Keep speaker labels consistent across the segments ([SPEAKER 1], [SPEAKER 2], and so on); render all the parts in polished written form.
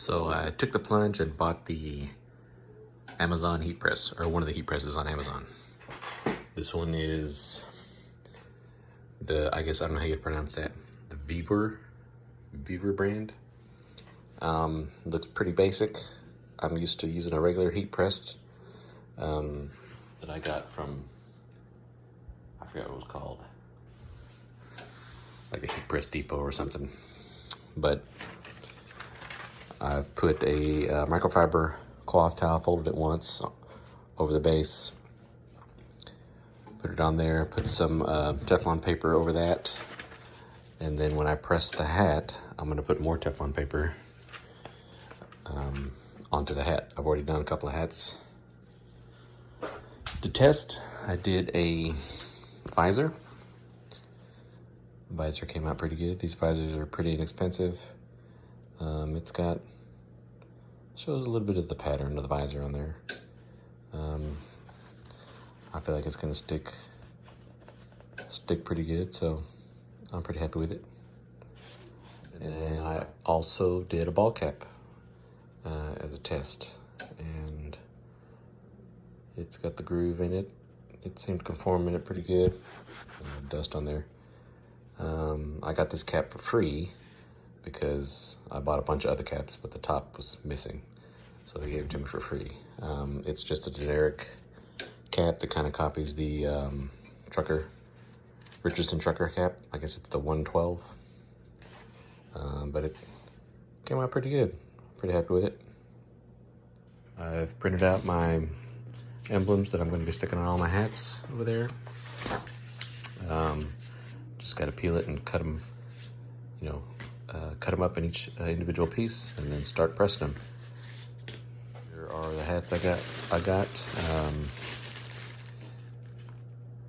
[SPEAKER 1] So I took the plunge and bought the Amazon heat press, or one of the heat presses on Amazon. This one is I guess I don't know how you pronounce that, the Vevor brand. Looks pretty basic. I'm used to using a regular heat press that I got from, I forgot what it was called, like the Heat Press Depot or something. But I've put a microfiber cloth towel, folded it once over the base, put it on there, put some Teflon paper over that, and then when I press the hat, I'm going to put more Teflon paper onto the hat. I've already done a couple of hats. To test, I did a visor. The visor came out pretty good. These visors are pretty inexpensive. It's got, shows a little bit of the pattern of the visor on there. I feel like it's gonna stick pretty good, so I'm pretty happy with it. And I also did a ball cap as a test, and it's got the groove in it. It seemed to conform in it pretty good. Dust on there. I got this cap for free because I bought a bunch of other caps, but the top was missing, so they gave it to me for free. It's just a generic cap that kind of copies the Richardson trucker cap. I guess it's the 112, but it came out pretty good. Pretty happy with it. I've printed out my emblems that I'm going to be sticking on all my hats over there. Just got to peel it and cut them, cut them up in each individual piece, and then start pressing them. Here are the hats I got.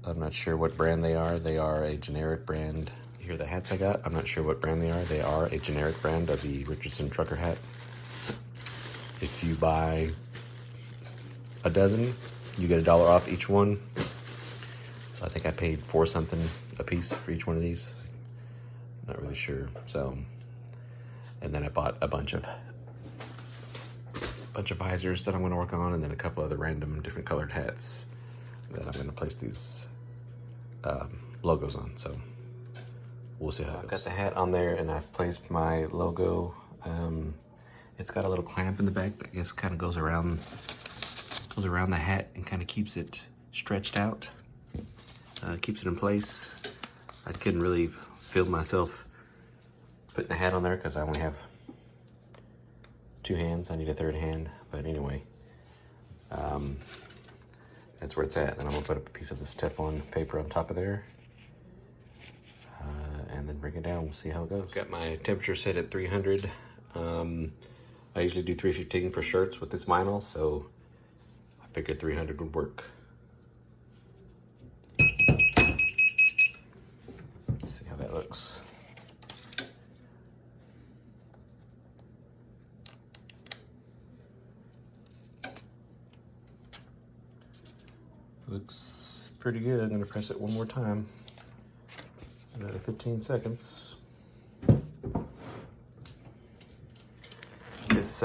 [SPEAKER 1] I'm not sure what brand they are. They are a generic brand. Here are the hats I got. I'm not sure what brand they are. They are a generic brand of the Richardson trucker hat. If you buy a dozen, you get $1 off each one. So I think I paid $4 something a piece for each one of these. Not really sure. So, and then I bought a bunch of visors that I'm going to work on, and then a couple other random different colored hats that I'm going to place these logos on. So we'll see how I've got the hat on there, and I've placed my logo. It's got a little clamp in the back that I guess kind of goes around the hat and kind of keeps it stretched out. Keeps it in place. I couldn't really feel myself putting a hat on there because I only have 2 hands. I need a 3rd hand, but anyway, that's where it's at. Then I'm gonna put up a piece of this Teflon paper on top of there, and then bring it down. We'll see how it goes. Got my temperature set at 300. I usually do 315 for shirts with this vinyl, so I figured 300 would work. Let's see how that looks. Looks pretty good. I'm gonna press it one more time. Another 15 seconds. This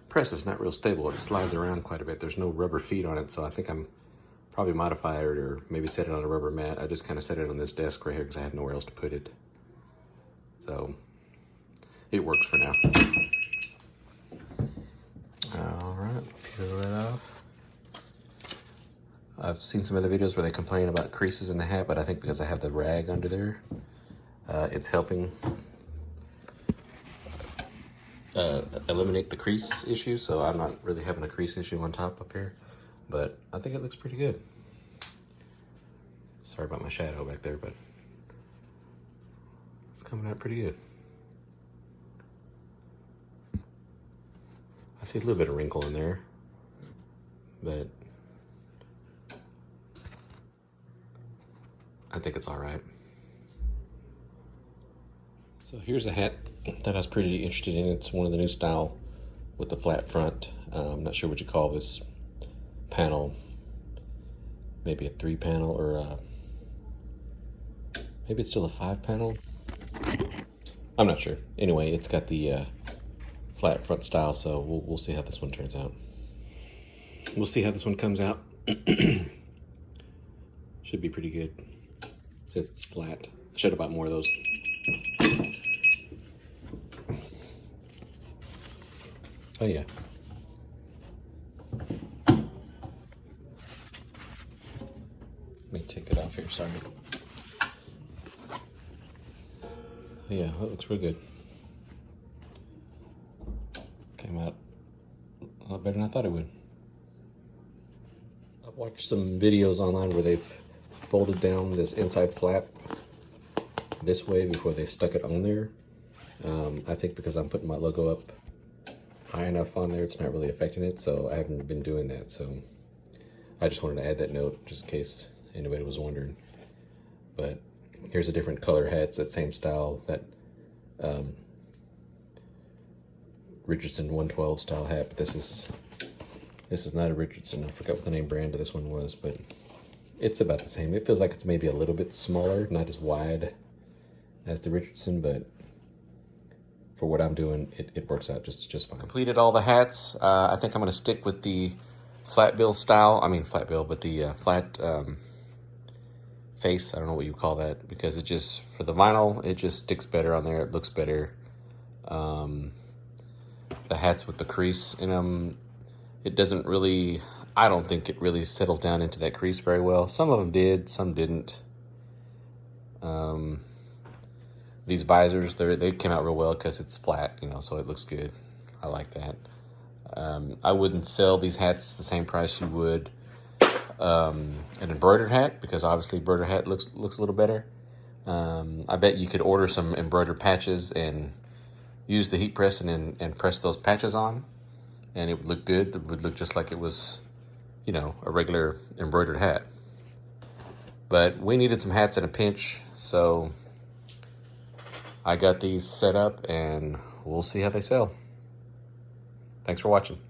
[SPEAKER 1] press is not real stable. It slides around quite a bit. There's no rubber feet on it, so I think I'm probably modify it or maybe set it on a rubber mat. I just kind of set it on this desk right here because I have nowhere else to put it. So it works for now. All right, peel that off. I've seen some other videos where they complain about creases in the hat, but I think because I have the rag under there, it's helping eliminate the crease issue. So I'm not really having a crease issue on top up here, but I think it looks pretty good. Sorry about my shadow back there, but it's coming out pretty good. I see a little bit of wrinkle in there, but I think it's all right. So here's a hat that I was pretty interested in. It's one of the new style with the flat front. I'm not sure what you call this panel. Maybe a 3-panel or maybe it's still a 5-panel. I'm not sure. Anyway, it's got the flat front style, so we'll see how this one turns out. We'll see how this one comes out. Should be pretty good since it's flat. I should have bought more of those. Oh yeah. Let me take it off here, sorry. Oh yeah, that looks real good. Came out a lot better than I thought it would. I've watched some videos online where they've folded down this inside flap this way before they stuck it on there. I think because I'm putting my logo up high enough on there, it's not really affecting it, so I haven't been doing that. So I just wanted to add that note just in case anybody was wondering. But here's a different color hat. It's that same style, that Richardson 112 style hat, but this is not a Richardson. I forgot what the name brand of this one was, but it's about the same. It feels like it's maybe a little bit smaller, not as wide as the Richardson, but for what I'm doing, it works out just fine. Completed all the hats. I think I'm going to stick with the flat bill style. I mean flat bill, but the flat face. I don't know what you call that, because it just, for the vinyl, it just sticks better on there. It looks better. The hats with the crease in them, it doesn't really, I don't think it really settles down into that crease very well. Some of them did, some didn't. These visors, they came out real well because it's flat, you know, so it looks good. I like that. I wouldn't sell these hats the same price you would an embroidered hat, because obviously embroidered hat looks a little better. I bet you could order some embroidered patches and use the heat press and press those patches on, and it would look good. It would look just like it was, you know, a regular embroidered hat. But we needed some hats in a pinch, so I got these set up and we'll see how they sell. Thanks for watching.